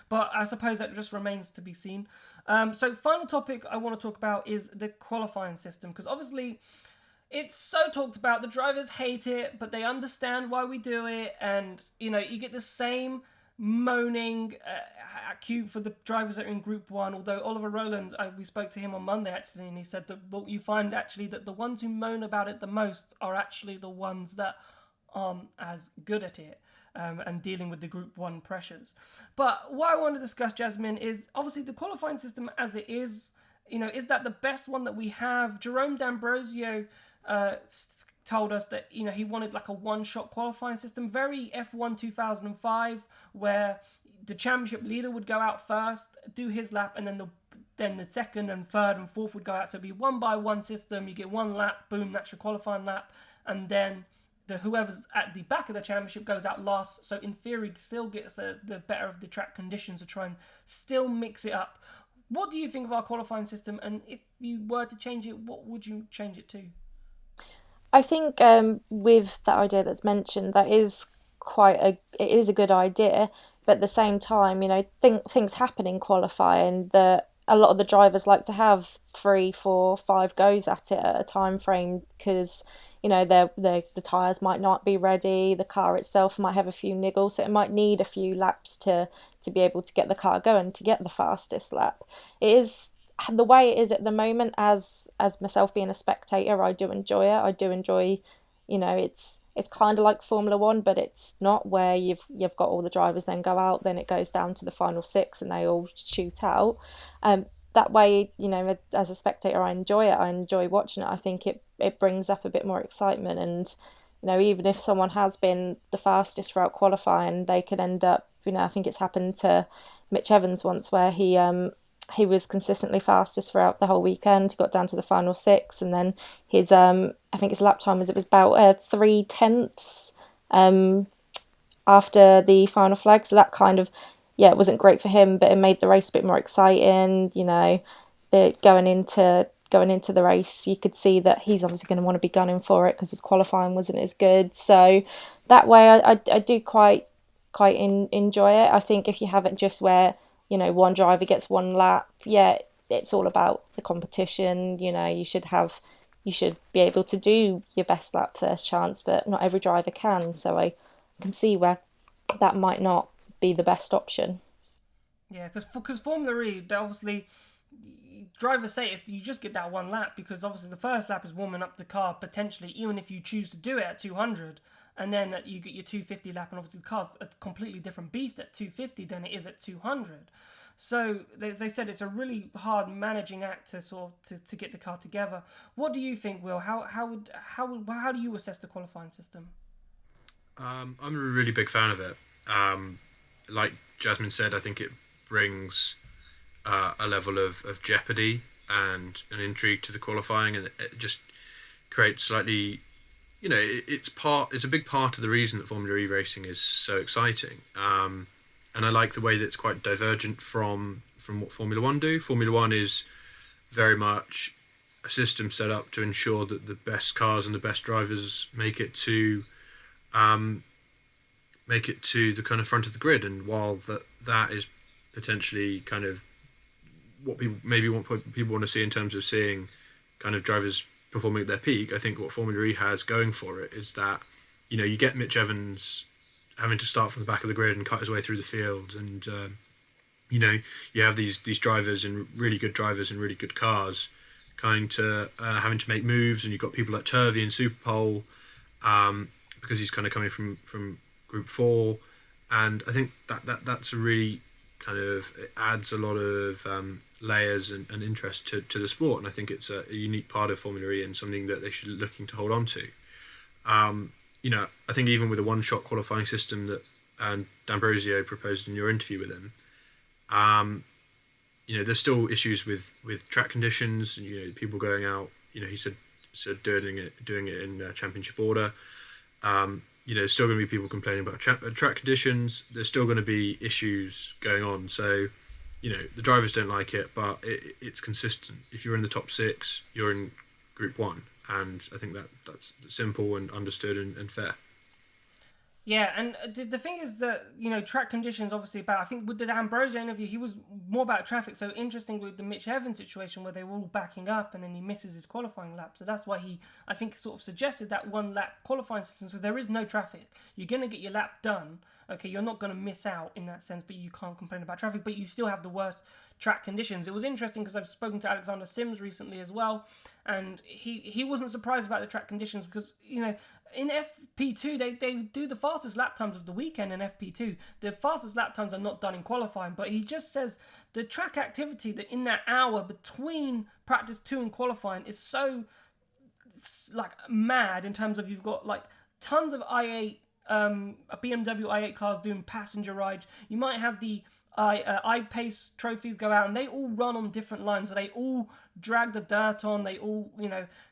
but I suppose that just remains to be seen. So, final topic I want to talk about is the qualifying system, because obviously it's so talked about. The drivers hate it, but they understand why we do it, and you get the same moaning cue for the drivers that are in Group One. Although Oliver Rowland, we spoke to him on Monday actually, and he said that you find actually that the ones who moan about it the most are actually the ones that aren't as good at it. And dealing with the Group 1 pressures. But what I want to discuss, Jasmine, is obviously the qualifying system as it is. Is that the best one that we have? Jerome D'Ambrosio told us that he wanted like a one-shot qualifying system, very F1 2005, where the championship leader would go out first, do his lap, and then the second and third and fourth would go out. So it'd be one by one system. You get one lap, boom, that's your qualifying lap, and then whoever's at the back of the championship goes out last. So in theory, still gets the better of the track conditions to try and still mix it up. What do you think of our qualifying system? And if you were to change it, what would you change it to? I think with that idea that's mentioned, it is a good idea, but at the same time, things happen in qualifying that a lot of the drivers like to have three, four, five goes at it at a time frame because the tires might not be ready, the car itself might have a few niggles, so it might need a few laps to be able to get the car going to get the fastest lap. It is the way it is at the moment. As myself being a spectator, I do enjoy it. I do enjoy, it's kind of like Formula One, but it's not where you've got all the drivers then go out, then it goes down to the final six and they all shoot out. That way, as a spectator, I enjoy it. I enjoy watching it. I think it brings up a bit more excitement, and even if someone has been the fastest throughout qualifying, they could end up. I think it's happened to Mitch Evans once, where he was consistently fastest throughout the whole weekend. He got down to the final six, and then his I think his lap time was about 3/10 um after the final flag. So that kind of, yeah, it wasn't great for him, but it made the race a bit more exciting. Going into the race, you could see that he's obviously going to want to be gunning for it because his qualifying wasn't as good. So that way, I do enjoy it. I think if you have it just where one driver gets one lap, yeah, it's all about the competition. You should be able to do your best lap first chance, but not every driver can. So I can see where that might not be the best option. Yeah, because Formula E, they obviously drivers say you just get that one lap, because obviously the first lap is warming up the car potentially, even if you choose to do it at 200, and then you get your 250 lap, and obviously the car's a completely different beast at 250 than it is at 200. So they said it's a really hard managing act to to get the car together. What do you think, Will? How do you assess the qualifying system? I'm a really big fan of it. Like Jasmine said, I think it brings a level of jeopardy and an intrigue to the qualifying, and it just creates slightly. It's a big part of the reason that Formula E racing is so exciting. And I like the way that it's quite divergent from what Formula One do. Formula One is very much a system set up to ensure that the best cars and the best drivers um, make it to the kind of front of the grid. And while that is potentially kind of what people want to see in terms of seeing kind of drivers performing at their peak, I think what Formula E has going for it is that you get Mitch Evans having to start from the back of the grid and cut his way through the field, and you have these drivers and really good drivers and really good cars kind of having to make moves, and you've got people like Turvey and Superpole, because he's kind of coming from Group 4, and I think that's a really kind of, it adds a lot of layers and interest to the sport, and I think it's a unique part of Formula E and something that they should be looking to hold on to. I think even with a one-shot qualifying system that D'Ambrosio proposed in your interview with him, there's still issues with track conditions. People going out. He said doing it in championship order. There's still going to be people complaining about track conditions. There's still going to be issues going on. So, the drivers don't like it, but it's consistent. If you're in the top six, you're in Group 1. And I think that's simple and understood and fair. Yeah, and the thing is that, track conditions obviously about, I think with the Ambrosio interview, he was more about traffic. So interesting with the Mitch Evans situation where they were all backing up and then he misses his qualifying lap. So that's why he, I think, sort of suggested that one lap qualifying system. So there is no traffic. You're going to get your lap done. Okay, you're not going to miss out in that sense, but you can't complain about traffic, but you still have the worst track conditions. It was interesting because I've spoken to Alexander Sims recently as well, and he wasn't surprised about the track conditions because, in FP2, they do the fastest lap times of the weekend in FP2. The fastest lap times are not done in qualifying, but he just says the track activity that in that hour between practice 2 and qualifying is so mad in terms of you've got tons of i8 BMW i8 cars doing passenger rides. You might have the iPace trophies go out and they all run on different lines, so they all drag the dirt on. They all,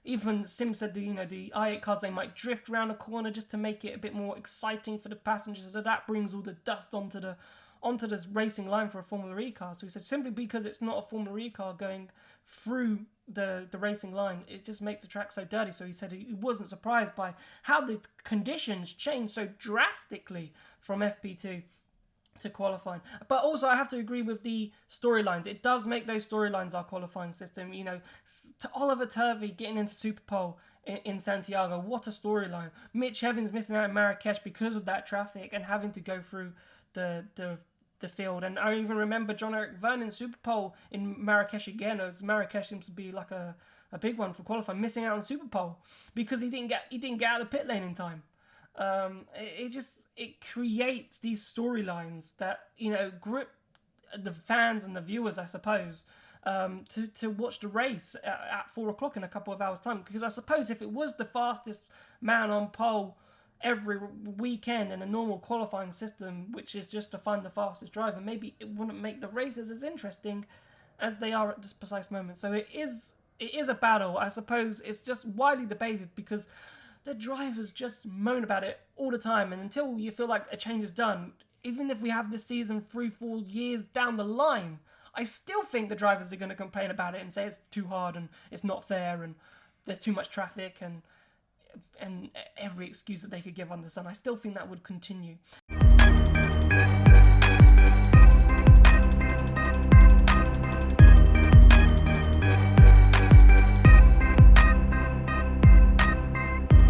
even Sim said the i8 cars, they might drift around a corner just to make it a bit more exciting for the passengers, so that brings all the dust onto this racing line for a Formula E car. So he said simply because it's not a Formula E car going through the racing line, it just makes the track so dirty. So he said he wasn't surprised by how the conditions changed so drastically from FP2 to qualifying. But also I have to agree with the storylines. It does make those storylines our qualifying system. To Oliver Turvey getting into Superpole in Santiago, what a storyline. Mitch Evans missing out in Marrakesh because of that traffic and having to go through the field. And I even remember John-Eric Vernon Superpole in Marrakesh again, as Marrakesh seems to be like a big one for qualifying, missing out on Superpole because he didn't get out of the pit lane in time. It creates these storylines that grip the fans and the viewers, I suppose, to watch the race at 4 o'clock in a couple of hours' time. Because I suppose if it was the fastest man on pole every weekend in a normal qualifying system, which is just to find the fastest driver, maybe it wouldn't make the races as interesting as they are at this precise moment. So it is a battle. I suppose it's just widely debated because the drivers just moan about it all the time, and until you feel like a change is done, even if we have this season 3-4 years down the line, I still think the drivers are going to complain about it and say it's too hard and it's not fair and there's too much traffic and every excuse that they could give under the sun. I still think that would continue.